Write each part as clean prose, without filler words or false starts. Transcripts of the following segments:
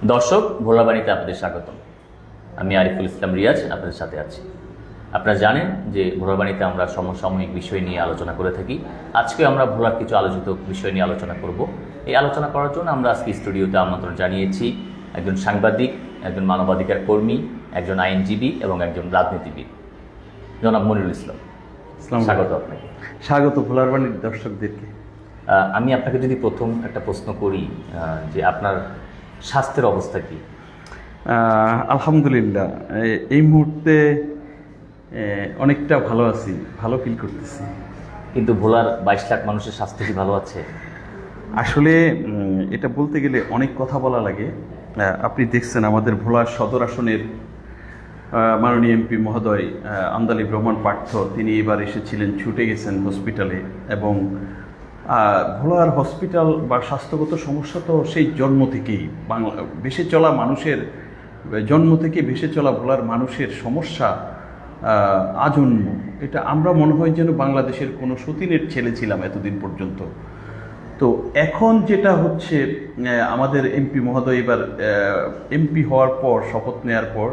দর্শক, ভোলাবাড়িতে আপনাদের স্বাগতম। আমি আরিফুল ইসলাম রিয়াজ আপনাদের সাথে আছি। আপনারা জানেন যে ভোলাবাড়িতে আমরা সমসাময়িক বিষয় নিয়ে আলোচনা করে থাকি। আজকে আমরা ভোলার কিছু আলোচিত বিষয় নিয়ে আলোচনা করব। এই আলোচনা করার জন্য আমরা আজকে স্টুডিওতে আমন্ত্রণ জানিয়েছি একজন সাংবাদিক, একজন মানবাধিকার কর্মী, একজন আইনজীবী এবং একজন রাজনীতিবিদ, জনাব মনিরুল ইসলাম। স্বাগত আপনাকে। স্বাগত ভোলাবাড়ির দর্শকদেরকে। আমি আপনাকে যদি প্রথম একটা প্রশ্ন করি যে আপনার স্বাস্থ্যের অবস্থা কি? আলহামদুলিল্লাহ, এই মুহূর্তে অনেকটা ভালো আছি, ভালো ফিল করতেছি। কিন্তু ভোলার 22 লাখ মানুষের স্বাস্থ্য কি ভালো আছে? আসলে এটা বলতে গেলে অনেক কথা বলা লাগে। আপনি দেখছেন আমাদের ভোলার সদর আসনের মাননীয় এমপি মহোদয় আন্দালিব রহমান পার্থ, তিনি এবার এসেছিলেন, ছুটে গেছেন হসপিটালে। এবং ভোলার হসপিটাল বা স্বাস্থ্যগত সমস্যা তো সেই জন্ম থেকেই ভেসে চলা মানুষের জন্ম থেকে ভেসে চলা ভোলার মানুষের সমস্যা আজন্ম। এটা আমরা মনে হয় যেন বাংলাদেশের কোনো সতীনের ছেলে ছিলাম এতদিন পর্যন্ত। তো এখন যেটা হচ্ছে, আমাদের এমপি মহোদয় এবার এমপি হওয়ার পর, শপথ নেওয়ার পর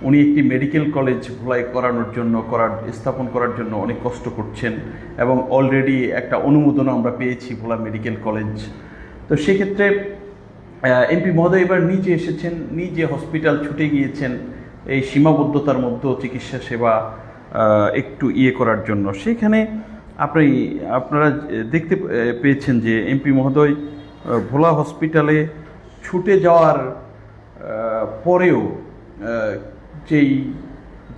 উনি একটি মেডিকেল কলেজ ভোলায় স্থাপন করার জন্য অনেক কষ্ট করছেন এবং অলরেডি একটা অনুমোদনও আমরা পেয়েছি ভোলা মেডিকেল কলেজ। তো সেক্ষেত্রে এমপি মহোদয় এবার নিজে এসেছেন, নিজে হসপিটাল ছুটে গিয়েছেন এই সীমাবদ্ধতার মধ্যেও চিকিৎসা সেবা একটু করার জন্য। সেখানে আপনারা দেখতে পেয়েছেন যে এমপি মহোদয় ভোলা হসপিটালে ছুটে যাওয়ার পরেও যেই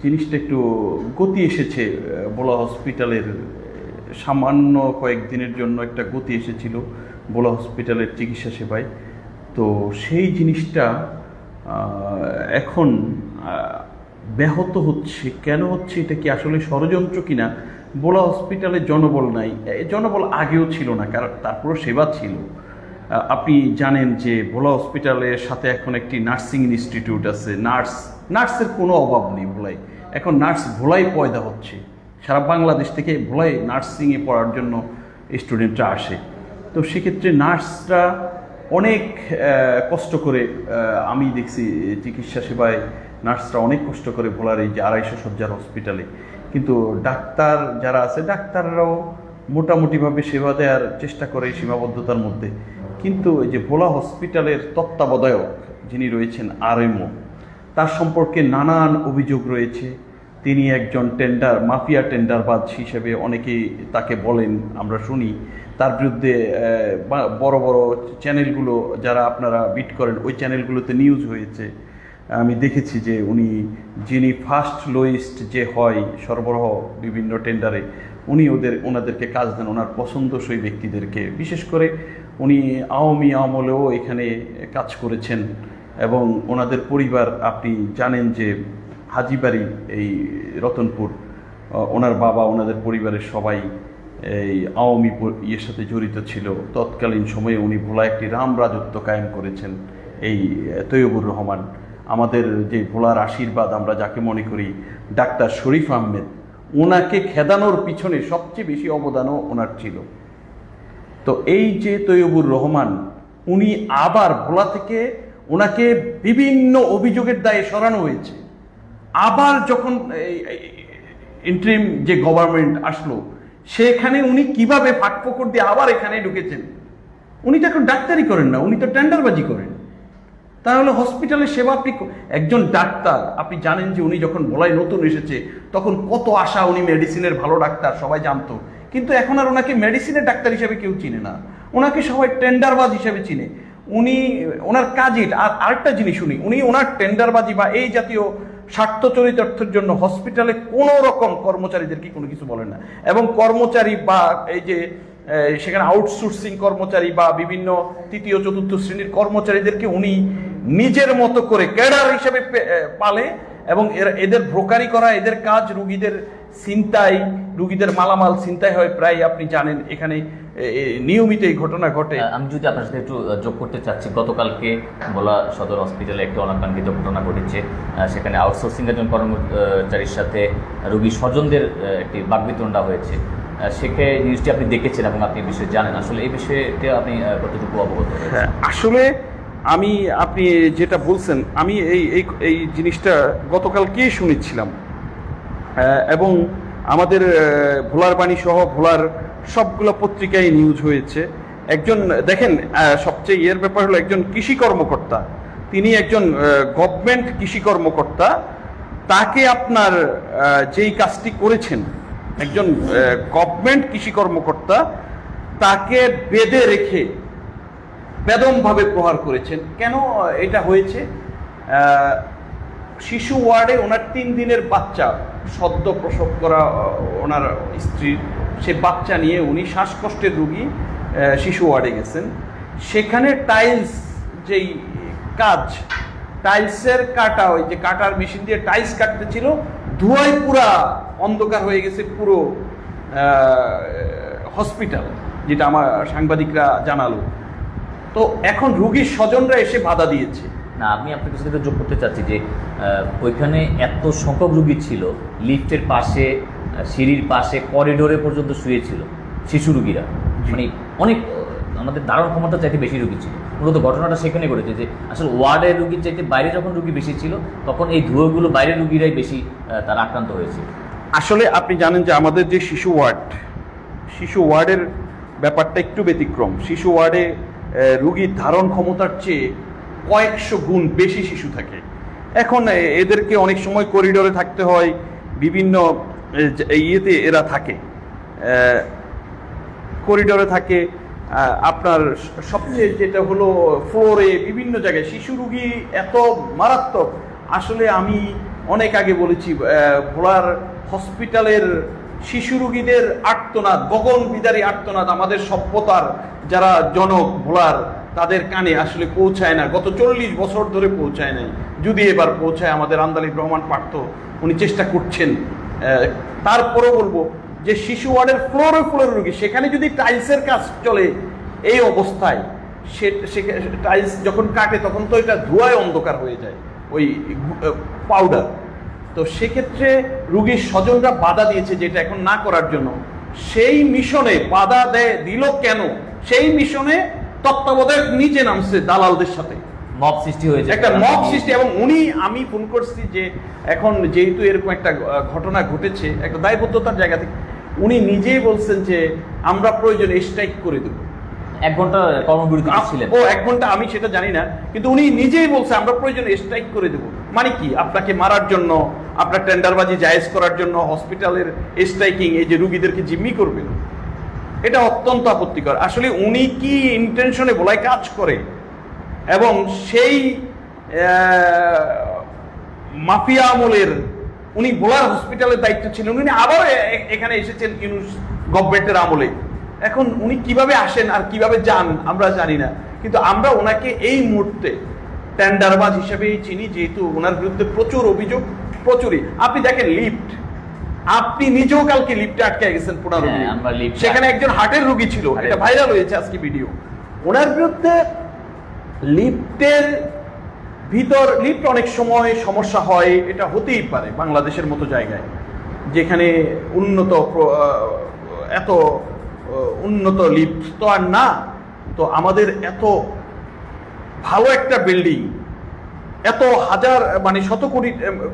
জিনিসটা একটু গতি এসেছে, ভোলা হসপিটালের সামান্য কয়েকদিনের জন্য একটা গতি এসেছিল ভোলা হসপিটালের চিকিৎসা সেবায়। তো সেই জিনিসটা এখন ব্যাহত হচ্ছে। কেন হচ্ছে, এটা কি আসলে ষড়যন্ত্র কিনা? ভোলা হসপিটালে জনবল নাই, জনবল আগেও ছিল না, কারণ তারপরও সেবা ছিল। আপনি জানেন যে ভোলা হসপিটালের সাথে এখন একটি নার্সিং ইনস্টিটিউট আছে। নার্সের কোনো অভাব নেই ভোলায়। এখন নার্স ভোলাই পয়দা হচ্ছে, সারা বাংলাদেশ থেকে ভোলায় নার্সিংয়ে পড়ার জন্য স্টুডেন্টরা আসে। তো সেক্ষেত্রে নার্সরা অনেক কষ্ট করে, আমি দেখছি চিকিৎসা সেবায় নার্সরা অনেক কষ্ট করে ভোলার এই যে 250 শয্যার হসপিটালে। কিন্তু ডাক্তার যারা আছে, ডাক্তাররাও মোটামুটিভাবে সেবা দেওয়ার চেষ্টা করে সীমাবদ্ধতার মধ্যে। কিন্তু এই যে ভোলা হসপিটালের তত্ত্বাবধায়ক যিনি রয়েছেন আরএমও, তার সম্পর্কে নানান অভিযোগ রয়েছে। তিনি একজন মাফিয়া টেন্ডারবাজ হিসেবে অনেকেই তাকে বলেন, আমরা শুনি। তার বিরুদ্ধে বড় বড় চ্যানেলগুলো, যারা আপনারা বিট করেন, ওই চ্যানেলগুলোতে নিউজ হয়েছে। আমি দেখেছি যে যিনি ফার্স্ট লোয়েস্ট যে হয় সরবরাহ বিভিন্ন টেন্ডারে, উনি ওনাদেরকে কাজ দেন, ওনার পছন্দসই ব্যক্তিদেরকে। বিশেষ করে উনি আওয়ামী আমলেও এখানে কাজ করেছেন এবং ওনাদের পরিবার, আপনি জানেন যে হাজীবাড়ি এই রতনপুর, ওনার বাবা, ওনাদের পরিবারের সবাই এই আওয়ামী সাথে জড়িত ছিল। তৎকালীন সময়ে উনি ভোলা একটি রাম রাজত্ব কায়েম করেছেন। এই তৈয়বুর রহমান, আমাদের যে ভোলার আশীর্বাদ আমরা যাকে মনে করি, ডাক্তার শরীফ আহমেদ, ওনাকে খেদানোর পিছনে সবচেয়ে বেশি অবদানও ওনার ছিল। তো এই যে তৈয়বুর রহমান, উনি আবার ভোলা থেকে ওনাকে বিভিন্ন অভিযোগের দায়ে সরানো হয়েছে। আবার যখন ইন্টারিম যে গভর্নমেন্ট আসলো, সেখানে উনি কিভাবে ফাঁকফোকর দিয়ে আবার এখানে ঢুকেছেন। উনি তো এখন ডাক্তারি করেন না, উনি তো টেন্ডারবাজি করেন। তাহলে হসপিটালের সেবা একজন ডাক্তার, আপনি জানেন যে উনি যখন ভোলায় নতুন এসেছে তখন কত আশা, উনি মেডিসিনের ভালো ডাক্তার সবাই জানতো। কিন্তু এখন আর ওনাকে মেডিসিনের ডাক্তার হিসেবে কেউ চিনে না, ওনাকে সবাই টেন্ডারবাজ হিসেবে চিনে। ওনার কাজে আর আরেকটা জিনিস, উনি ওনার টেন্ডারবাজি বা এই জাতীয় স্বার্থ চরিতার্থের জন্য হসপিটালে কোনো রকম কর্মচারীদেরকে কোনো কিছু বলেন না। এবং কর্মচারী বা এই যে সেখানে আউটসোর্সিং কর্মচারী বা বিভিন্ন তৃতীয় চতুর্থ শ্রেণীর কর্মচারীদেরকে উনি নিজের মতো করে ক্যাডার হিসেবে পালে এবং এদের ব্রোকারি করা, এদের কাজ রুগীদের মালামাল ছিনতাই হয় প্রায়, আপনি জানেন এখানে নিয়মিত এই ঘটনা ঘটে। আমি যদি আপনার সাথে একটু যোগ করতে চাচ্ছি, গতকালকে ভোলা সদর হসপিটালে একটি অনাকাঙ্ক্ষিত ঘটনা ঘটেছে। সেখানে আউটসোর্সিং একজন কর্মচারীর সাথে রোগীর স্বজনদের একটি বাকবিতণ্ডা হয়েছে। সেখানে জিনিসটি আপনি দেখেছেন এবং আপনি এই বিষয়ে জানেন। আসলে এই বিষয়টি আপনি কতটুকু অবগত? হ্যাঁ, আসলে আমি আপনি যেটা বলছেন আমি এই এই এই জিনিসটা গতকালকেই শুনেছিলাম, এবং আমাদের ভোলার বাণী সহ ভোলার সবগুলো পত্রিকায় নিউজ হয়েছে। একজন দেখেন, সবচেয়ে এর ব্যাপার হলো একজন কৃষি কর্মকর্তা, তিনি একজন গভর্নমেন্ট কৃষি কর্মকর্তা, তাকে আপনার যেই কাজটি করেছেন, একজন গভর্নমেন্ট কৃষি কর্মকর্তা তাকে বেঁধে রেখে বেদমভাবে প্রহার করেছেন। কেন এটা হয়েছে? শিশু ওয়ার্ডে ওনার 3 দিনের বাচ্চা সদ্য প্রসব করা, ওনার স্ত্রীর সে বাচ্চা নিয়ে উনি শ্বাসকষ্টের রুগী শিশু ওয়ার্ডে গেছেন। সেখানে টাইলস যেই কাজ, টাইলসের কাটা, ওই যে কাটার মেশিন দিয়ে টাইলস কাটতে ছিল, ধোঁয়ায় পুরা অন্ধকার হয়ে গেছে পুরো হসপিটাল, যেটা আমার সাংবাদিকরা জানালো। তো এখন রুগীর স্বজনরা এসে বাধা দিয়েছে। না, আমি আপনার কাছে যেটা যোগ করতে চাচ্ছি যে ওইখানে এত সংখ্যক রুগী ছিল, লিফটের পাশে, সিঁড়ির পাশে, করিডোরে পর্যন্ত শুয়েছিল শিশু রুগীরা, মানে অনেক আমাদের ধারণ ক্ষমতা চাইতে বেশি রুগী ছিল। মূলত ঘটনাটা সেখানে ঘটেছে যে আসলে ওয়ার্ডের রুগীর চাইতে বাইরে যখন রুগী বেশি ছিল, তখন এই ধুয়োগুলো বাইরের রুগীরাই বেশি তারা আক্রান্ত হয়েছে। আসলে আপনি জানেন যে আমাদের যে শিশু ওয়ার্ডের ব্যাপারটা একটু ব্যতিক্রম। শিশু ওয়ার্ডে রুগীর ধারণ ক্ষমতার চেয়ে কয়েকশো গুণ বেশি শিশু থাকে। এখন এদেরকে অনেক সময় করিডোরে থাকতে হয়, বিভিন্ন ইয়েতে এরা থাকে, করিডোরে থাকে। আপনার সবচেয়ে যেটা হলো ফ্লোরে, বিভিন্ন জায়গায় শিশু রুগী এত মারাত্মক। আসলে আমি অনেক আগে বলেছি, ভোলার হসপিটালের শিশু রুগীদের আর্তনাদ, গগন বিদারী আর্তনাদ আমাদের সভ্যতার যারা জনক ভোলার, তাদের কানে আসলে পৌঁছায় না। গত 40 বছর ধরে পৌঁছায় নাই। যদি এবার পৌঁছায়, আমাদের আন্দালিব রহমান পার্থ উনি চেষ্টা করছেন। তারপরও বলবো যে শিশু ওয়ার্ডের ফ্লোরে রুগী, সেখানে যদি টাইলসের কাজ চলে এই অবস্থায়, সে টাইলস যখন কাটে তখন তো এটা ধোঁয়ায় অন্ধকার হয়ে যায়, ওই পাউডার। তো সেক্ষেত্রে রুগীর স্বজনরা বাধা দিয়েছে যেটা এখন না করার জন্য। সেই মিশনে বাধা দিল কেন? সেই মিশনে তত্ত্বাবধায়ক নিজে নামছে দালালদের সাথে, মব সৃষ্টি হয়েছে, একটা মব সৃষ্টি। এবং আমি ফোন করছি যে এখন যেহেতু এরকম একটা ঘটনা ঘটেছে, একটা দায়বদ্ধতার জায়গা থেকে উনি নিজেই বলছেন যে আমরা প্রয়োজনে স্ট্রাইক করে দেবো। 1 ঘন্টা কর্মবিরতি ছিলেন। 1 ঘন্টা আমি সেটা জানি না, কিন্তু উনি নিজেই বলছে আমরা প্রয়োজনে স্ট্রাইক করে দেবো। মানে কি? আপনাকে মারার জন্য, আপনার টেন্ডারবাজি জায়েজ করার জন্য হসপিটালের স্ট্রাইকিং, এই যে রুগীদেরকে জিম্মি করবেন, এটা অত্যন্ত আপত্তিকর। আসলে উনি কি ইন্টেনশনে বলায় কাজ করে, এবং সেই মাফিয়া আমলের উনি ভোলার হসপিটালের দায়িত্ব ছিলেন, উনি আবার এখানে এসেছেন ইউনুস গভর্নমেন্টের আমলে। এখন উনি কিভাবে আসেন আর কিভাবে যান আমরা জানি না, কিন্তু আমরা ওনাকে এই মুহূর্তে টেন্ডারবাজ হিসেবেই চিনি, যেহেতু ওনার বিরুদ্ধে প্রচুর অভিযোগ, প্রচুরই। আপনি দেখেন লিফট, আপনি নিজেও কালকে লিফটে আটকে গেছেন 15 রুগী, সেখানে একজন হার্টের রুগী ছিল, এটা ভাইরাল হয়েছে আজকে ভিডিও। ওনার বিরুদ্ধে লিফটের ভিতর, লিফট অনেক সময় সমস্যা হয়, এটা হতেই পারে বাংলাদেশের মতো জায়গায় যেখানে এত উন্নত লিফট তো আর না। তো আমাদের এত ভালো একটা বিল্ডিং, এত হাজার মানে শত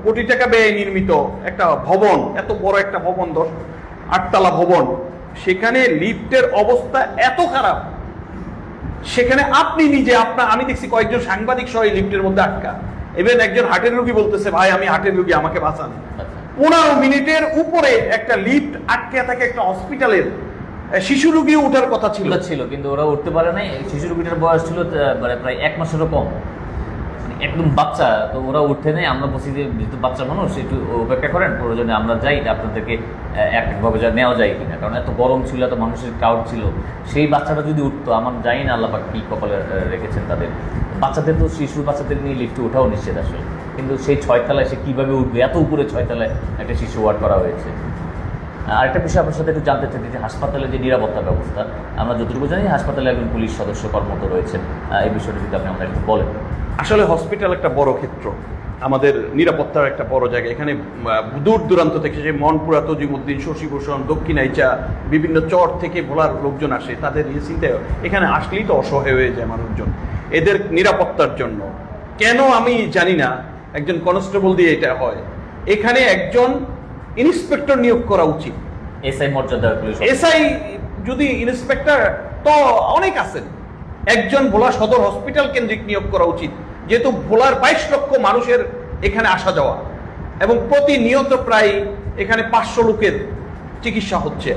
কোটি টাকা ব্যয়ে নির্মিত একটা ভবন, এত বড় একটা ভবন, 8 তলা ভবন, সেখানে লিফটের অবস্থা এত খারাপ। সেখানে আপনি নিজে আমি দেখছি কয়েকজন সাংবাদিক সহ লিফটের মধ্যে আটকা। এবার একজন হার্টের রোগী বলতেছে, ভাই আমি হার্টের রোগী, আমাকে বাঁচান। 15 মিনিটের উপরে একটা লিফট আটকে থাকে একটা হসপিটালের। শিশু রোগী ওঠার কথা ছিল, কিন্তু ওরা উঠতে পারে নাই। শিশু রোগীটার বয়স ছিল প্রায় 1 মাসেরও কম, একদম বাচ্চা। তো ওরা উঠতে নেই। আমরা বলছি যে যেহেতু বাচ্চা মানুষ, একটু অপেক্ষা করেন, প্রয়োজনে আমরা যাই, আপনাদেরকে একভাবে যা নেওয়া যায় কিনা, কারণ এত গরম ছিল, এত মানুষের ক্রাউড ছিল। সেই বাচ্চাটা যদি উঠতো, আমার জানি না আল্লাহ পাক কী কপালে রেখেছেন তাদের। বাচ্চাদের তো, শিশুর বাচ্চাদের নিয়ে লিফটে ওঠাও নিশ্চিত আসলে, কিন্তু সেই 6 তলায় সে কীভাবে উঠবে? এত উপরে 6 তলায় একটা শিশু ওয়ার্ড করা হয়েছে। আরেকটা বিষয় আপনার সাথে একটু জানতে চাই যে হাসপাতালে যে নিরাপত্তা ব্যবস্থা, আমরা যতটুকু জানি হাসপাতালে একজন পুলিশ সদস্য কর্মরত রয়েছেন, এই বিষয়টা যদি আপনি আমাদের একটু বলেন। আসলে হসপিটাল একটা বড় ক্ষেত্র, আমাদের নিরাপত্তার একটা বড় জায়গা। এখানে দূর দূরান্ত থেকে, যে মনপুরা, তজিমুদ্দিন, শশীভূষণ, দক্ষিণাইচা, বিভিন্ন চর থেকে ভোলার লোকজন আসে, তাদের চিন্তায় এখানে আসলেই তো অসহায় হয়ে যায় মানুষজন। এদের নিরাপত্তার জন্য। কেন আমি জানি না, একজন কনস্টেবল দিয়ে এটা হয়। এখানে একজন ইন্সপেক্টর নিয়োগ করা উচিত। এসআই মর্যাদার পুলিশ এসআই যদি ইন্সপেক্টর তো অনেক আছেন, একজন ভোলা সদর হসপিটাল কেন্দ্রিক নিয়োগ করা উচিত, যেহেতু ভোলার 22 লক্ষ মানুষের এখানে আসা যাওয়া এবং প্রতিনিয়ত প্রায় এখানে 500 লোকের চিকিৎসা হচ্ছে,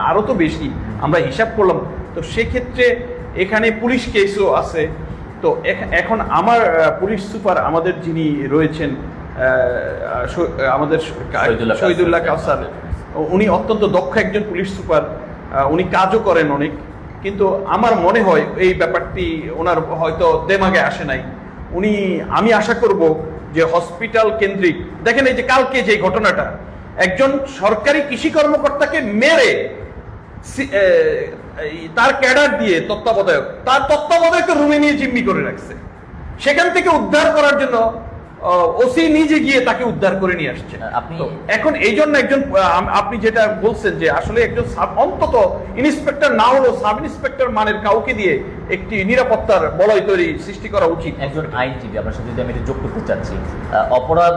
আরো তো বেশি আমরা হিসাব করলাম। তো সেক্ষেত্রে এখানে পুলিশ কেসও আছে। তো এখন আমার পুলিশ সুপার আমাদের যিনি রয়েছেন আমাদের শহীদুল্লাহ কাউসার, উনি অত্যন্ত দক্ষ একজন পুলিশ সুপার, উনি কাজও করেন অনেক। কিন্তু আমার মনে হয় এই ব্যাপারটি ওনার হয়তো দেমাগে আসে নাই। আমি আশা করব যে হসপিটাল কেন্দ্রিক, দেখেন এই যে কালকে যে ঘটনাটা, একজন সরকারি কৃষি কর্মকর্তাকে মেরে তার ক্যাডার দিয়ে তার তত্ত্বাবধায়ক রুমে নিয়ে জিম্মি করে রাখছে। সেখান থেকে উদ্ধার করার জন্য ওসি নিজে গিয়ে তাকে উদ্ধার করে নিয়ে আসছে। এখন এই জন্য একজন, আপনি যেটা বলছেন যে আসলে একজন অন্তত ইন্সপেক্টর না হলেও সাব ইন্সপেক্টর মানের কাউকে দিয়ে একটি নিরাপত্তার বলয় সৃষ্টি করা উচিত। একজন আইনজীবী আপনার সাথে যদি আমি এটা যোগ করতে চাচ্ছি, অপরাধ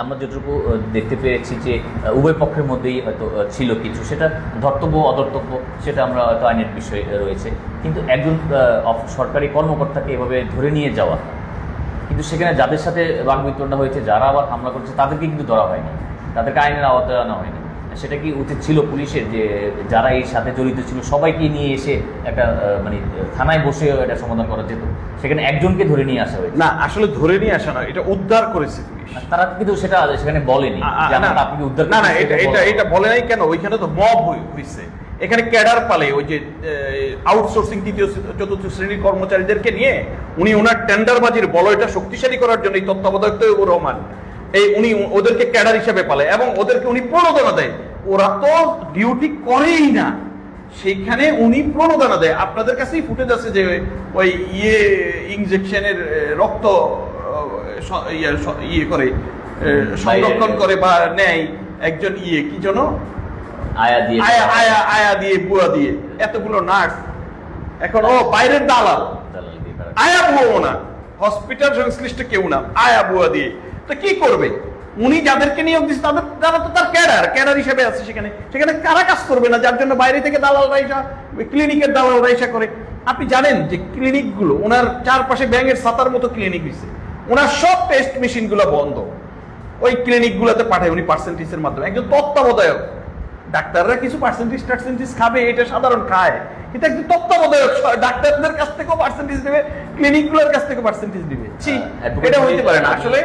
আমরা যেটুকু দেখতে পেরেছি যে উভয় পক্ষের মধ্যেই হয়তো ছিল কিছু, সেটা ধর্তব্য অধর্তব্য সেটা আমরা হয়তো আইনের বিষয় রয়েছে, কিন্তু একজন সরকারি কর্মকর্তাকে এভাবে ধরে নিয়ে যাওয়া, কিন্তু সেখানে যাদের সাথে বাকবিতণ্ডা হয়েছে, যারা আবার হামলা করেছে তাদেরকে কিন্তু ধরা হয়নি, তাদেরকে আইনের আওতায় আনা হয়নি। সেটা কি উচিত ছিল পুলিশের যে যারা এর সাথে জড়িত ছিল সবাইকে নিয়ে এসে একটা মানে থানায় বসে এটা সমাধান করা যেত? সেখানে একজনকে ধরে নিয়ে আসা হয়েছে। না, আসলে ধরে নিয়ে আসা না, এটা উদ্ধার করেছে পুলিশ। তারা কিন্তু সেটা সেখানে বলেনি আপনি উদ্ধার। না, এটা বলে নাই কেন? ওইখানে তো মব হয়েছে, এখানে ক্যাডার পালে ওই যে আউটসোর্সিং তৃতীয় চতুর্থ শ্রেণীর কর্মচারীদেরকে নিয়ে উনি ওনার টেন্ডারবাজির বলয়টা শক্তিশালী করার জন্য এই তত্ত্বাবধায়ক তৈয়বুর রহমান উনি ওদেরকে ক্যাডার হিসেবে পালে এবং ওদেরকে উনি প্রণোদনা দেয়। ওরা তো ডিউটি করেই না, সেখানে উনি প্রণোদনা দেয়। আপনাদের কাছেই ফুটেজ আছে যে ওই ইনজেকশনের রক্ত করে সংরক্ষণ করে বা নেয় একজন কি যেন আয়া দিয়ে বুয়া দিয়ে, এতগুলো নার্স এখন ও বাইরের দালাল, আয়া বুয়া না, হসপিটাল সংশ্লিষ্ট কেউ না, আয়া বুয়া দিয়ে। তো কি করবে উনি? যাদেরকে নিয়োগ দিচ্ছে তারা তো তার ক্যাডার হিসেবে আছে সেখানে কারা কাজ করবে না, যার জন্য বাইরে থেকে দালাল রাইসা, ক্লিনিকের দালাল রাইসা করে। আপনি জানেন যে ক্লিনিকগুলো ওনার চারপাশে ব্যাঙের ছাতার মতো ক্লিনিক হয়েছে, ওনার সব টেস্ট মেশিনগুলো বন্ধ, ওই ক্লিনিকগুলোতে পাঠায় উনি পার্সেন্টেজের মাধ্যমে। একজন তত্ত্বাবধায়ক, ডাক্তাররা কিছু পার্সেন্টেজ খাবে, এটা সাধারণ খায়, কিন্তু একজন তত্ত্বাবধায়ক ডাক্তারদের কাছ থেকেও পার্সেন্টেজ নেবে, ক্লিনিকগুলোর কাছ থেকে পার্সেন্টেজ নেবে। এটা হইতে পারে না। আসলে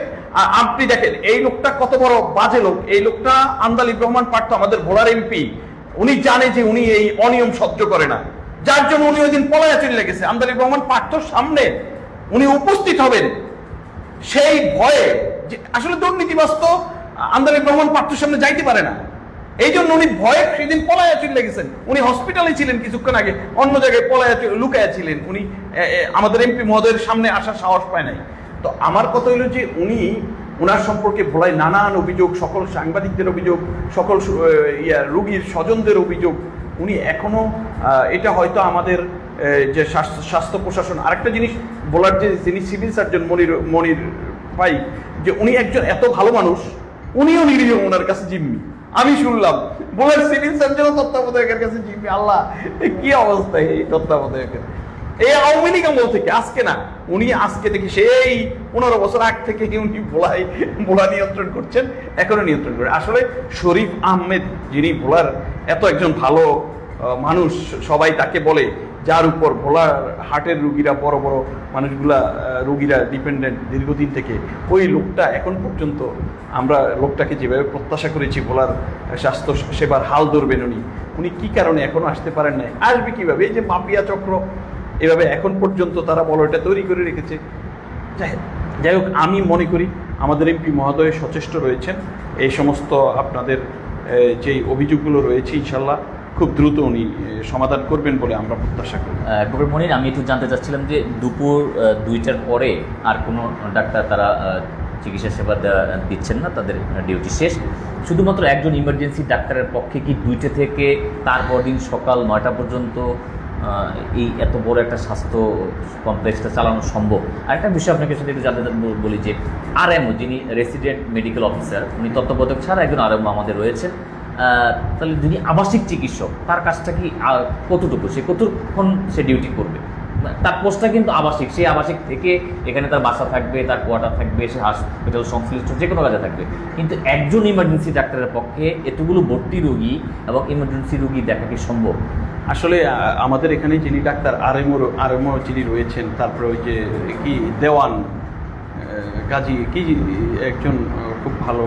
আপনি দেখেন এই লোকটা কত বড় বাজে লোক। এই লোকটা আন্দালিব রহমান পার্থ, আমাদের ভোলার এমপি, উনি জানে যে উনি এই অনিয়ম সহ্য করে না, যার জন্য উনি ওই দিন পলায়া চলে গেছে। আন্দালিব রহমান পার্থর সামনে উনি উপস্থিত হবেন সেই ভয়ে, যে আসলে দুর্নীতিবাজ তো আন্দালিব রহমান পার্থর সামনে যাইতে পারে না, এই জন্য উনি ভয়ে সেদিন পলায়া চলে গেছেন। উনি হসপিটালে ছিলেন কিছুক্ষণ আগে, অন্য জায়গায় লুকায়া ছিলেন, উনি আমাদের এমপি মহোদয়ের সামনে আসার সাহস পায় নাই। তো আমার কথা হলো যে উনার সম্পর্কে ভোলায় নানান অভিযোগ, সকল সাংবাদিকদের অভিযোগ, সকল রোগীর স্বজনদের অভিযোগ। উনি এখনো এটা হয়তো আমাদের যে স্বাস্থ্য প্রশাসন, আরেকটা জিনিস বলার, যে যিনি সিভিল সার্জন মনির ভাই, যে উনি একজন এত ভালো মানুষ, উনিও নিরীহ, ওনার কাছে জিম্মি। আমি শুনলাম বলার সিভিল সার্জন তত্ত্বাবধায়কের কাছে জিম্মি। আল্লাহ, কি অবস্থা এই তত্ত্বাবধায়কের! এই আওয়ামী লীগ আমল থেকে আজকে না, উনি আজকে থেকে সেই 15 বছর আগ থেকে উনি ভোলা নিয়ন্ত্রণ করছেন, এখনো নিয়ন্ত্রণ করে। আসলে শরীফ আহমেদ, যিনি ভোলার এত একজন ভালো মানুষ, সবাই তাকে বলে, যার উপর ভোলার হার্টের রুগীরা, বড় বড় মানুষগুলা রুগীরা ডিপেন্ডেন্ট দীর্ঘদিন থেকে, ওই লোকটা এখন পর্যন্ত আমরা লোকটাকে যেভাবে প্রত্যাশা করেছি ভোলার স্বাস্থ্য সেবার হাল ধরবেন উনি কি কারণে এখনো আসতে পারেন নাই? আসবে কিভাবে? এই যে মাফিয়া চক্র এভাবে এখন পর্যন্ত তারা বলয়টা তৈরি করে রেখেছে। যাই হোক, আমি মনে করি আমাদের এমপি মহোদয় সচেষ্ট রয়েছেন। এই সমস্ত আপনাদের যেই অভিযোগগুলো রয়েছে ইনশাল্লাহ খুব দ্রুত উনি সমাধান করবেন বলে আমরা প্রত্যাশা করি। ডক্টর মনির, আমি একটু জানতে চাচ্ছিলাম যে দুপুর 2টার পরে আর কোনো ডাক্তার তারা চিকিৎসা সেবা দিচ্ছেন না, তাদের ডিউটি শেষ, শুধুমাত্র একজন ইমার্জেন্সি ডাক্তারের পক্ষে কি 2টা থেকে তারপর দিন সকাল 9টা পর্যন্ত এই এত বড় একটা স্বাস্থ্য কমপ্লেক্সটা চালানো সম্ভব। আরেকটা বিষয় আপনাকে সাথে একটু জানতে বলি যে আরএমও, যিনি রেসিডেন্ট মেডিকেল অফিসার, উনি তত্ত্বাবধায়ক ছাড়া একজন আরএমও আমাদের রয়েছেন। তাহলে যিনি আবাসিক চিকিৎসক, তার কাজটা কি কতটুকু, সে কতক্ষণ সে ডিউটি করবে? তার পোস্টটা কিন্তু আবাসিক, সেই আবাসিক থেকে এখানে তার বাসা থাকবে, তার কোয়ার্টার থাকবে, সে হসপিটাল সংশ্লিষ্ট যে কোনো কাজে থাকবে। কিন্তু একজন ইমার্জেন্সি ডাক্তারের পক্ষে এতগুলো ভর্তি রোগী এবং ইমার্জেন্সি রোগী দেখা কি সম্ভব? আসলে আমাদের এখানে যিনি ডাক্তার আরএমও যিনি রয়েছেন, তারপরে ওই যে কি দেওয়ান গাজী কি একজন খুব ভালো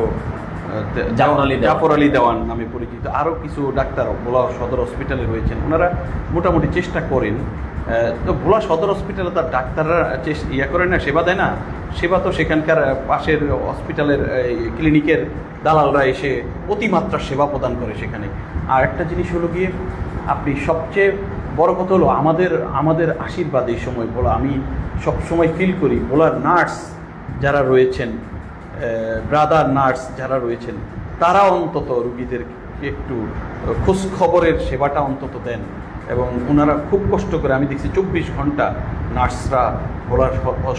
জাফর আলী দেওয়ান নামে পরিচিত, আরও কিছু ডাক্তার ভোলা সদর হসপিটালে রয়েছেন, ওনারা মোটামুটি চেষ্টা করেন। তো ভোলা সদর হসপিটালে তার ডাক্তাররা করে না, সেবা দেয় না, সেবা তো সেখানকার পাশের হসপিটালের ক্লিনিকের দালালরা এসে অতিমাত্রা সেবা প্রদান করে সেখানে। আর একটা জিনিস হলো গিয়ে, আপনি সবচেয়ে বড় কথা হলো আমাদের আশীর্বাদ এই সময় ভোলা, আমি সবসময় ফিল করি ভোলার নার্স যারা রয়েছেন, ব্রাদার নার্স যারা রয়েছেন, তারা অন্তত রুগীদের একটু খোঁজ খবরের সেবাটা অন্তত দেন। এবং ওনারা খুব কষ্ট করে, আমি দেখছি 24 ঘন্টা নার্সরা ভোলার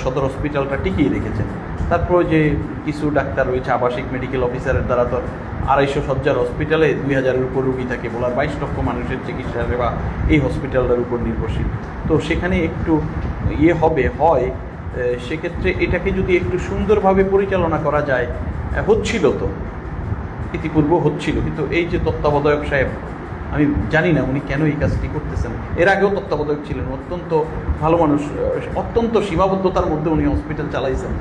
সদর হসপিটালটা টিকিয়ে রেখেছেন। তারপরে যে কিছু ডাক্তার রয়েছে আবাসিক মেডিকেল অফিসারের দ্বারা তো 250 শয্যার হসপিটালে 2000-এর উপর রুগী থাকে, ভোলার 22 লক্ষ মানুষের চিকিৎসা সেবা এই হসপিটালটার উপর নির্ভরশীল। তো সেখানে একটু হয় সেক্ষেত্রে এটাকে যদি একটু সুন্দরভাবে পরিচালনা করা যায়, হচ্ছিল তো ইতিপূর্ব হচ্ছিল, কিন্তু এই যে তত্ত্বাবধায়ক সাহেব, আমি জানি না উনি কেন এই কাজটি করতেছেন। এর আগেও তত্ত্বাবধায়ক ছিলেন, অত্যন্ত ভালো মানুষ, অত্যন্ত সীমাবদ্ধতার মধ্যে উনি হসপিটাল চালাইছেন।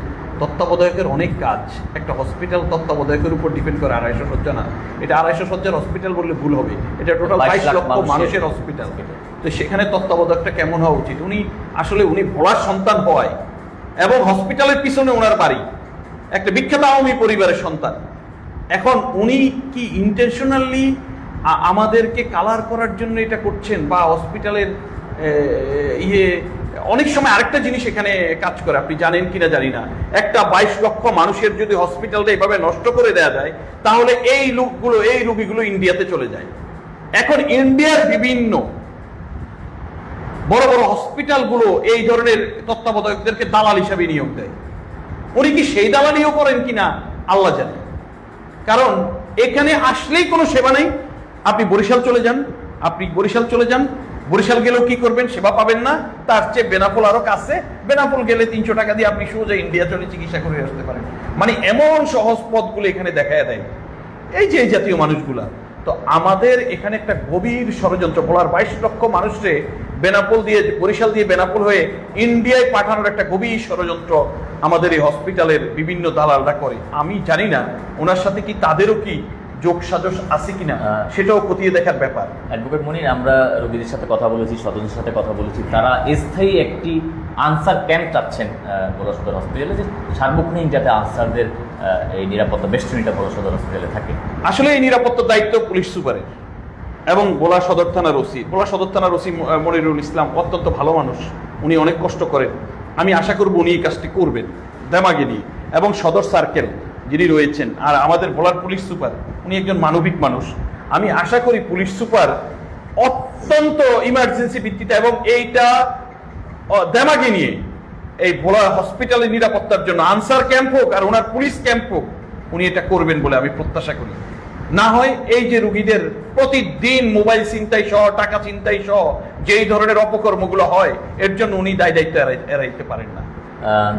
তত্ত্বাবধায়কের অনেক কাজ, একটা হসপিটাল তত্ত্বাবধায়কের উপর ডিপেন্ড করে। 250 শয্যা না, এটা 250 শয্যার হসপিটাল বললে ভুল হবে, এটা টোটাল 22 লক্ষ মানুষের হসপিটাল। তো সেখানে তত্ত্বাবধায়কটা কেমন হওয়া উচিত? উনি ভোলার সন্তান হওয়ায় এবং হসপিটালের পিছনে ওনার বাড়ি, একটা বিখ্যাত আওয়ামী পরিবারের সন্তান। এখন উনি কি ইন্টেনশনালি আমাদেরকে কালার করার জন্য এটা করছেন, বা হসপিটালের অনেক সময় আরেকটা জিনিস এখানে কাজ করে, আপনি জানেন কিনা জানি না, একটা 22 লক্ষ মানুষের যদি হসপিটালটা এভাবে নষ্ট করে দেওয়া যায়, তাহলে এই রোগীগুলো ইন্ডিয়াতে চলে যায়। এখন ইন্ডিয়ার বিভিন্ন বড় বড় হসপিটালগুলো এই ধরনের তত্ত্বাবধায়কদেরকে দালাল হিসাবে নিয়োগ দেয়। উনি কি সেই দালালিও করেন কিনা আল্লাহ জানে। কারণ এখানে আসলেই কোনো সেবা নেই। আপনি বরিশাল চলে যান, বরিশাল গেলেও কি করবেন? সেবা পাবেন না। তার চেয়ে বেনাপোল আরো কাছে, বেনাপোল গেলে 300 টাকা দিয়ে আপনি সোজা ইন্ডিয়া চলে চিকিৎসা করে আসতে পারেন। মানে এমন সহজ পথগুলো এখানে দেখায় দেয় এই যে এই জাতীয় মানুষগুলা। তো আমাদের এখানে একটা গভীর ষড়যন্ত্র, বলার 22 লক্ষ মানুষকে বরিশাল দিয়ে বেনাপোল হয়ে ইন্ডিয়ায় পাঠানোর একটা গভীর ষড়যন্ত্র আমাদের এই হসপিটালের বিভিন্ন দালালরা করে। আমি জানি না ওনার সাথে কি তাদেরও কি যোগ সাজস আছে কিনা, সেটাও খতিয়ে দেখার ব্যাপার। অ্যাডভোকেট মনির, আমরা রোগীদের সাথে কথা বলেছি, স্বজনদের সাথে কথা বলেছি, তারা স্থায়ী একটি আনসার ক্যাম্প চাচ্ছেন ভোলা সদর হসপিটালে, যে সার্বক্ষণিক যাতে আনসারদের এই নিরাপত্তা বেষ্টনীটা ভোলা সদর হসপিটালে থাকে। আসলে এই নিরাপত্তার দায়িত্ব পুলিশ সুপারের এবং ভোলা সদর থানার ওসি মনিরুল ইসলাম অত্যন্ত ভালো মানুষ, উনি অনেক কষ্ট করেন। আমি আশা করব উনি এই কাজটি করবেন দেমাগে নিয়ে। এবং সদর সার্কেল যিনি রয়েছেন, আর আমাদের ভোলার পুলিশ সুপার, উনি একজন মানবিক মানুষ। আমি আশা করি পুলিশ সুপার অত্যন্ত ইমার্জেন্সি ভিত্তিতে এবং এইটা দেমাগে নিয়ে এই ভোলা হসপিটালের নিরাপত্তার জন্য আনসার ক্যাম্প হোক আর ওনার পুলিশ ক্যাম্প হোক, উনি এটা করবেন বলে আমি প্রত্যাশা করি। না হয় এই যে রুগীদের প্রতিদিন মোবাইল ছিনতাই সহ, টাকা ছিনতাই সহ যেই ধরনের অপকর্মগুলো হয়, এর জন্য উনি দায়িত্ব এড়াইতে পারেন না।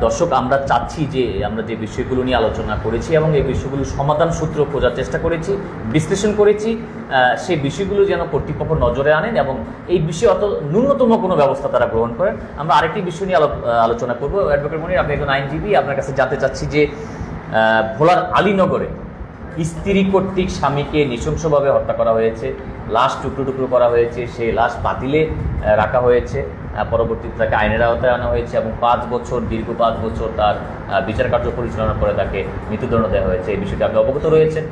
দর্শক, আমরা চাচ্ছি যে আমরা যে বিষয়গুলো নিয়ে আলোচনা করেছি এবং এই বিষয়গুলোর সমাধান সূত্র খোঁজার চেষ্টা করেছি, বিশ্লেষণ করেছি, সেই বিষয়গুলো যেন কর্তৃপক্ষ নজরে আনেন এবং এই বিষয়ে অত ন্যূনতম কোনো ব্যবস্থা তারা গ্রহণ করেন। আমরা আরেকটি বিষয় নিয়ে আলোচনা করবো। অ্যাডভোকেট মনির, আপনি একজন আইনজীবী, আপনার কাছে জানতে চাচ্ছি যে ভোলার আলীনগরে স্ত্রী কর্তৃক স্বামীকে নৃশংসভাবে হত্যা করা হয়েছে, লাশ টুকরো টুকরো করা হয়েছে, সেই লাশ পাতিলে রাখা হয়েছে, পরবর্তীতে তাকে আইনের আওতায় আনা হয়েছে এবং দীর্ঘ 5 বছর তার বিচার কার্য পরিচালনা করে তাকে মৃত্যুদণ্ড দেওয়া হয়েছে। এই বিষয়টি আপনি অবগত রয়েছেন।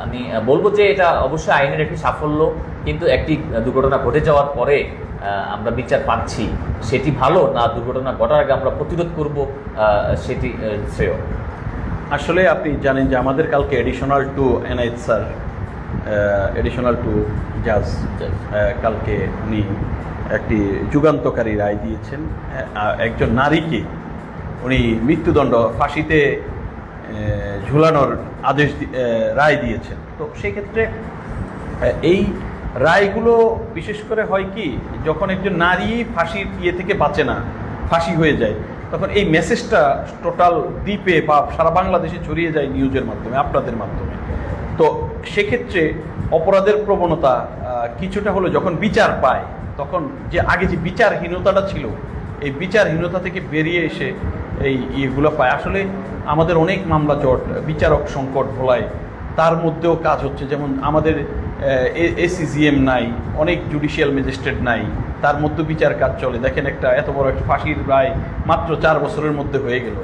আমি বলবো যে এটা অবশ্যই আইনের একটি সাফল্য, কিন্তু একটি দুর্ঘটনা ঘটে যাওয়ার পরে আমরা বিচার পাচ্ছি, সেটি ভালো না দুর্ঘটনা ঘটার আগে আমরা প্রতিরোধ করব, সেটি শ্রেয়। আসলে আপনি জানেন যে আমাদের কালকে এডিশনাল টু জাজ কালকে উনি একটি যুগান্তকারী রায় দিয়েছেন। একজন নারীকে উনি মৃত্যুদণ্ড ফাঁসিতে ঝুলানোর রায় দিয়েছেন। তো সেক্ষেত্রে এই রায়গুলো বিশেষ করে হয় কি, যখন একজন নারী ফাঁসির থেকে বাঁচে না, ফাঁসি হয়ে যায়, তখন এই মেসেজটা টোটাল দ্বীপে বা সারা বাংলাদেশে ছড়িয়ে যায় নিউজের মাধ্যমে, আপনাদের মাধ্যমে। তো সেক্ষেত্রে অপরাধের প্রবণতা কিছুটা হলো যখন বিচার পায়, তখন যে আগে যে বিচারহীনতাটা ছিল, এই বিচারহীনতা থেকে বেরিয়ে এসে এই ইয়েগুলো পায়। আসলে আমাদের অনেক মামলা জট, বিচারক সংকট ভোলায়, তার মধ্যেও কাজ হচ্ছে। যেমন আমাদের এসিজিএম নাই, অনেক জুডিশিয়াল ম্যাজিস্ট্রেট নাই, তার মধ্যে বিচার কাজ চলে। দেখেন একটা এত বড় একটা ফাঁসির রায় মাত্র 4 বছরের মধ্যে হয়ে গেল।